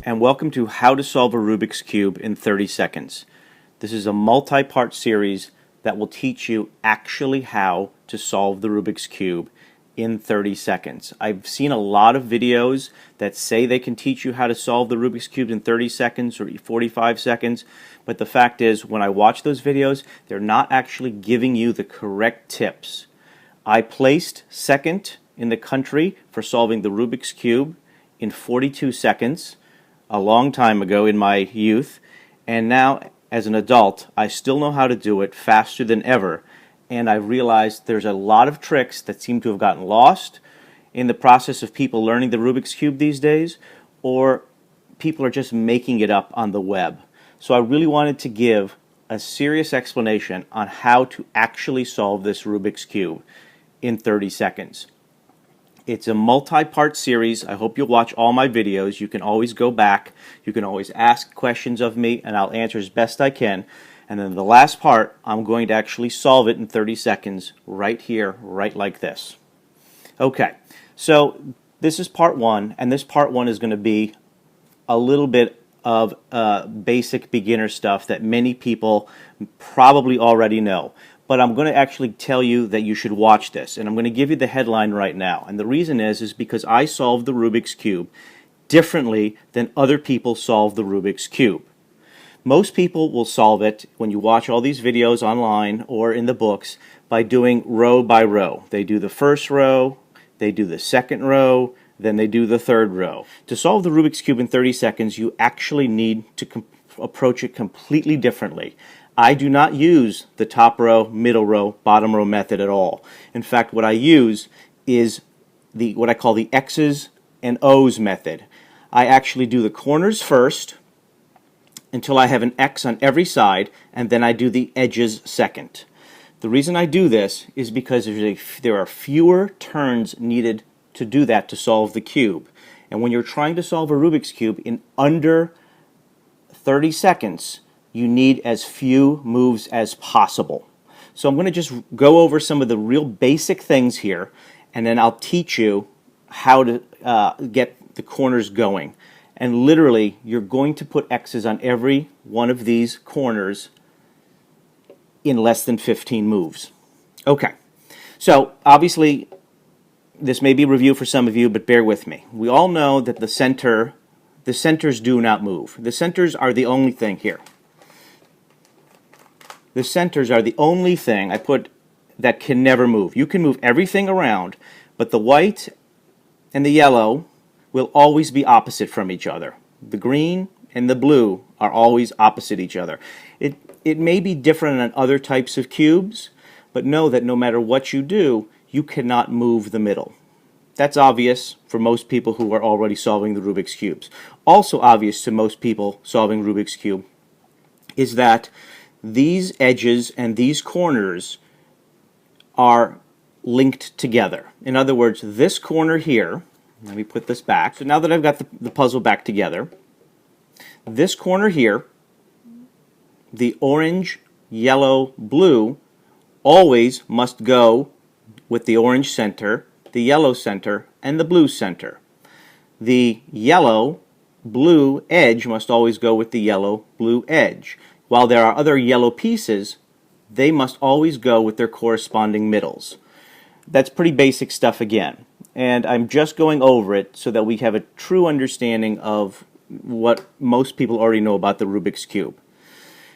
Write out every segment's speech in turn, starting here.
and welcome to How to Solve a Rubik's Cube in 30 Seconds. This is a multi-part series that will teach you actually how to solve the Rubik's Cube in 30 seconds. I've seen a lot of videos that say they can teach you how to solve the Rubik's Cube in 30 seconds or 45 seconds, but the fact is when I watch those videos, they're not actually giving you the correct tips. I placed second in the country for solving the Rubik's Cube in 42 seconds a long time ago in my youth, and now as an adult I still know how to do it faster than ever, and I realized there's a lot of tricks that seem to have gotten lost in the process of people learning the Rubik's Cube these days, or people are just making it up on the web. So I really wanted to give a serious explanation on how to actually solve this Rubik's Cube in 30 seconds. It's a multi-part series. I hope you'll watch all my videos. You can always go back. You can always ask questions of me, and I'll answer as best I can. And then the last part, I'm going to actually solve it in 30 seconds right here, right like this. Okay, so this is part one, and this part one is going to be a little bit of basic beginner stuff that many people probably already know. But I'm going to actually tell you that you should watch this, and I'm going to give you the headline right now. And the reason is because I solved the Rubik's Cube differently than other people solve the Rubik's Cube. Most people will solve it when you watch all these videos online or in the books by doing row by row. They do the first row, they do the second row, then they do the third row. To solve the Rubik's Cube in 30 seconds, you actually need to approach it completely differently. I do not use the top row, middle row, bottom row method at all. In fact, what I use is what I call the X's and O's method. I actually do the corners first until I have an X on every side, and then I do the edges second. The reason I do this is because there are fewer turns needed to do that to solve the cube. And when you're trying to solve a Rubik's Cube in under 30 seconds, you need as few moves as possible. So I'm going to just go over some of the real basic things here, and then I'll teach you how to get the corners going. And literally, you're going to put X's on every one of these corners in less than 15 moves. Okay, so obviously this may be a review for some of you, but bear with me. We all know that the centers do not move. The centers are the only thing here. The centers are the only thing I put that can never move. You can move everything around, but the white and the yellow will always be opposite from each other. The green and the blue are always opposite each other. It may be different on other types of cubes, but know that no matter what you do, you cannot move the middle. That's obvious for most people who are already solving the Rubik's Cubes. Also obvious to most people solving Rubik's Cube is that these edges and these corners are linked together. In other words, this corner here, let me put this back. So now that I've got the puzzle back together, this corner here, the orange, yellow, blue, always must go with the orange center, the yellow center, and the blue center. The yellow, blue edge must always go with the yellow, blue edge. While there are other yellow pieces, they must always go with their corresponding middles. That's pretty basic stuff again, and I'm just going over it so that we have a true understanding of what most people already know about the Rubik's Cube.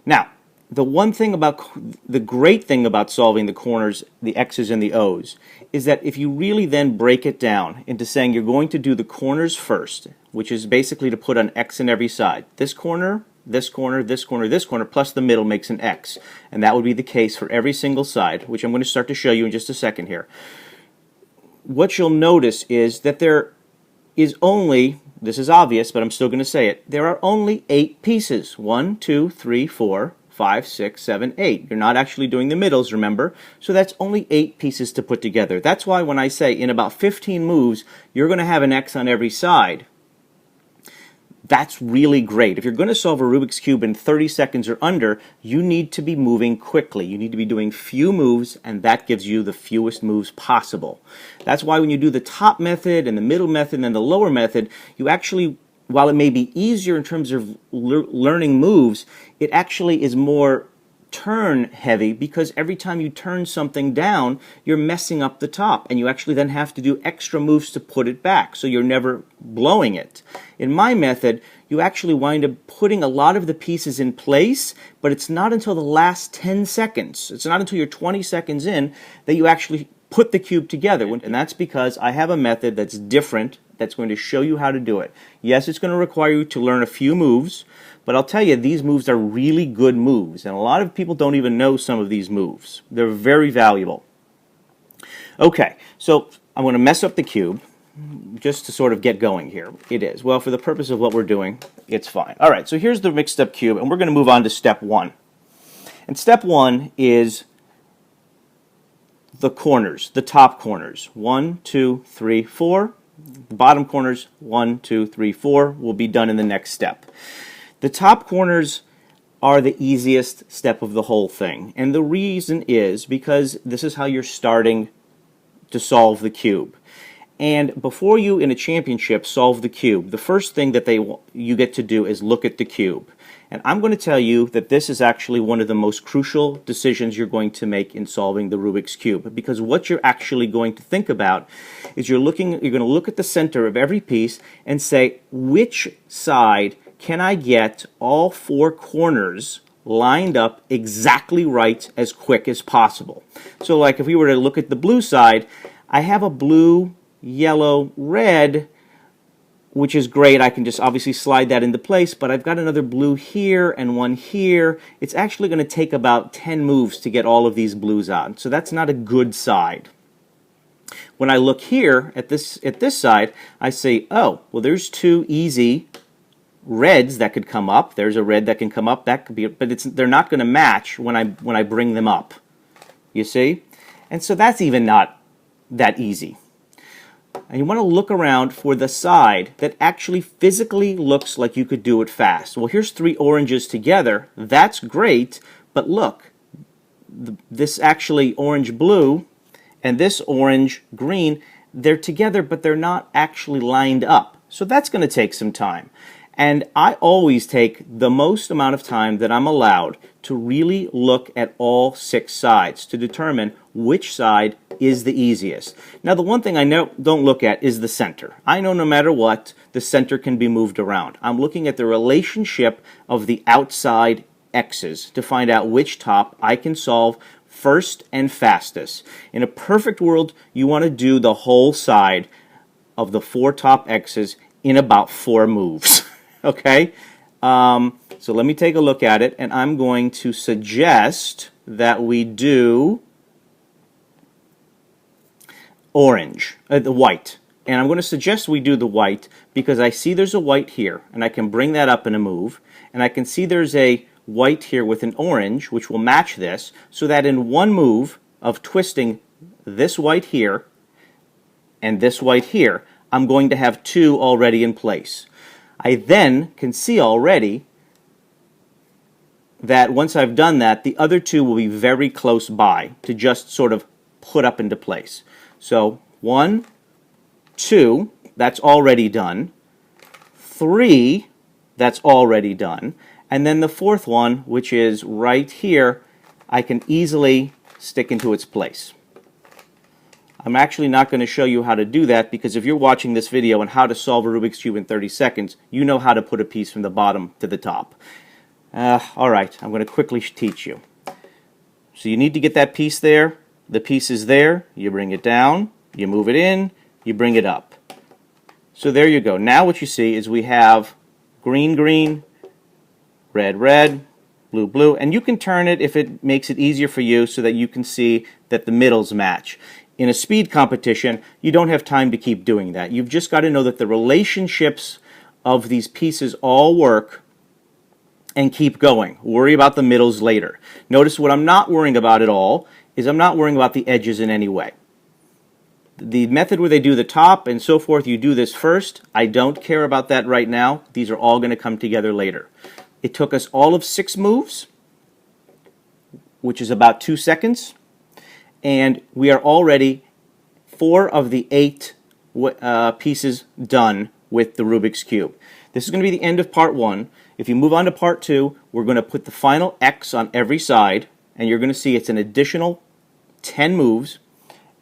Now, the great thing about solving the corners, the X's and the O's, is that if you really then break it down into saying you're going to do the corners first, which is basically to put an X in every side. This corner, this corner, this corner, this corner, plus the middle makes an X. And that would be the case for every single side, which I'm going to start to show you in just a second here. What you'll notice is that there is only, this is obvious, but I'm still going to say it, there are only 8 pieces. 1, 2, 3, 4, 5, 6, 7, 8. You're not actually doing the middles, remember? So that's only 8 pieces to put together. That's why when I say in about 15 moves, you're going to have an X on every side. That's really great. If you're going to solve a Rubik's Cube in 30 seconds or under, you need to be moving quickly. You need to be doing few moves, and that gives you the fewest moves possible. That's why when you do the top method and the middle method and the lower method, you actually while it may be easier in terms of learning moves, it actually is more turn heavy, because every time you turn something down, you're messing up the top, and you actually then have to do extra moves to put it back, so you're never blowing it. In my method, you actually wind up putting a lot of the pieces in place, but it's not until the last 10 seconds, it's not until you're 20 seconds in, that you actually put the cube together. And that's because I have a method that's different, that's going to show you how to do it. Yes, it's going to require you to learn a few moves, but I'll tell you, these moves are really good moves, and a lot of people don't even know some of these moves. They're very valuable. Okay, so I'm going to mess up the cube just to sort of get going here. It is. Well, for the purpose of what we're doing, it's fine. All right, so here's the mixed up cube, and we're going to move on to step one. And step one is the corners, the top corners. 1, 2, 3, 4. The bottom corners, 1, 2, 3, 4, will be done in the next step. The top corners are the easiest step of the whole thing, and the reason is because this is how you're starting to solve the cube. And before you in a championship solve the cube, the first thing that you get to do is look at the cube. And I'm going to tell you that this is actually one of the most crucial decisions you're going to make in solving the Rubik's Cube, because what you're actually going to think about is you're going to look at the center of every piece and say, which side can I get all 4 corners lined up exactly right as quick as possible? So like if we were to look at the blue side, I have a blue, yellow, red, which is great. I can just obviously slide that into place, but I've got another blue here and one here. It's actually going to take about 10 moves to get all of these blues on, so that's not a good side. When I look here at this side, I say, oh, well, there's 2 easy reds that could come up. There's a red that can come up. That could be, but they're not going to match when I bring them up. You see? And so that's even not that easy. And you want to look around for the side that actually physically looks like you could do it fast. Well, here's 3 oranges together. That's great, but look, this actually orange-blue and this orange-green, they're together, but they're not actually lined up. So that's going to take some time. And I always take the most amount of time that I'm allowed to really look at all 6 sides to determine which side is the easiest. Now, the one thing I don't look at is the center. I know no matter what, the center can be moved around. I'm looking at the relationship of the outside x's to find out which top I can solve first and fastest. In a perfect world, you want to do the whole side of the 4 top x's in about 4 moves. Okay, so let me take a look at it, and I'm going to suggest that we do orange, the white. And I'm going to suggest we do the white because I see there's a white here, and I can bring that up in a move, and I can see there's a white here with an orange, which will match this, so that in one move of twisting this white here and this white here, I'm going to have 2 already in place. I then can see already that once I've done that, the other 2 will be very close by to just sort of put up into place. So 1, 2, that's already done. 3, that's already done. And then the 4th one, which is right here, I can easily stick into its place. I'm actually not going to show you how to do that because if you're watching this video on how to solve a Rubik's Cube in 30 seconds, you know how to put a piece from the bottom to the top. All right, I'm going to quickly teach you. So you need to get that piece there. The piece is there. You bring it down. You move it in. You bring it up. So there you go. Now what you see is we have green, green, red, red, blue, blue. And you can turn it if it makes it easier for you so that you can see that the middles match. In a speed competition, you don't have time to keep doing that. You've just got to know that the relationships of these pieces all work and keep going. Worry about the middles later. Notice what I'm not worrying about at all is I'm not worrying about the edges in any way. The method where they do the top and so forth, you do this first. I don't care about that right now. These are all going to come together later. It took us all of 6 moves, which is about 2 seconds. And we are already 4 of the 8 pieces done with the Rubik's Cube. This is going to be the end of part 1. If you move on to part 2, we're going to put the final X on every side, and you're going to see it's an additional 10 moves,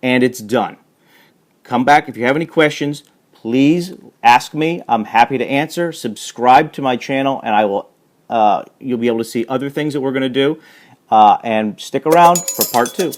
and it's done. Come back if you have any questions. Please ask me. I'm happy to answer. Subscribe to my channel, and I will. You'll be able to see other things that we're going to do. And stick around for part 2.